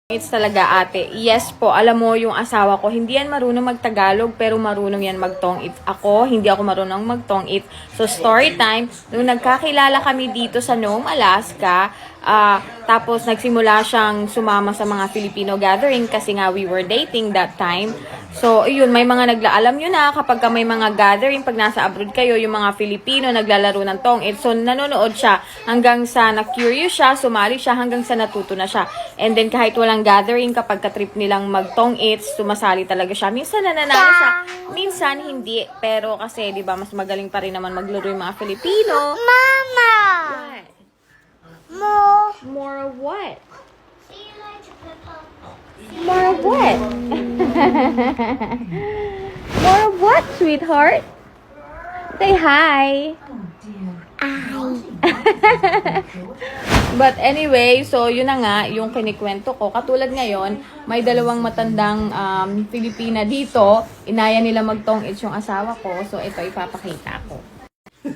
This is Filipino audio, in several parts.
It's talaga ate. Yes po, alam mo yung asawa ko, hindi yan marunong magtagalog pero marunong yan magtong it. Ako, hindi ako marunong magtong it. So story time, nung nagkakilala kami dito sa Nome, Alaska, tapos nagsimula siyang sumama sa mga Filipino gathering kasi nga we were dating that time. So, yun, may mga alam nyo na kapag may mga gathering, pag nasa abroad kayo, yung mga Filipino naglalaro ng tong it. So, nanonood siya hanggang sa na-curious siya, sumali siya hanggang sa natuto na siya. And then, kahit walang gathering, kapag ka-trip nilang mag-tong it, sumasali talaga siya. Minsan nananalo siya, minsan hindi. Pero kasi, di ba, mas magaling pa rin naman maglaro yung mga Filipino. Mama! What? More. More of what? See you later, Papa. More of what? More of what, sweetheart? Say hi. But anyway, so yun na nga, yung kinikwento ko. Katulad ngayon, may dalawang matandang Pilipina dito. Inaya nila magtong-its yung asawa ko. So ito, ipapakita ko.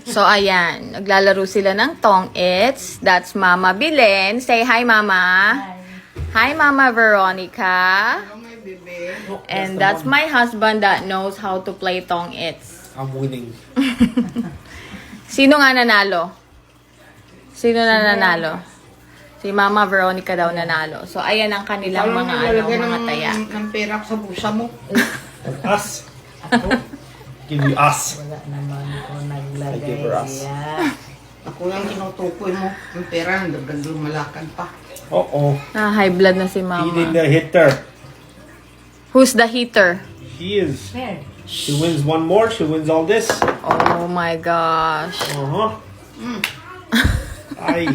So ayan, naglalaro sila ng tong-its. That's Mama Bilen. Say hi, Mama. Hi, Mama Veronica. And that's my husband that knows how to play tong-its. I'm winning. Sino nga nanalo? Sino na nanalo? Si Mama Veronica daw nanalo. So, ayan ang kanilang mga taya. ng pera sa bulsa mo. Us. Give you us. Wala naman ko I naglagay give her us. Ako yung tinutukoy mo. Ang pera, nagdagang lumalakan pa. Uh-oh. High blood na si Feeding Mama. the hitter. Who's the heater? She is. She wins one more. She wins all this. Oh my gosh. Uh-huh. Ay.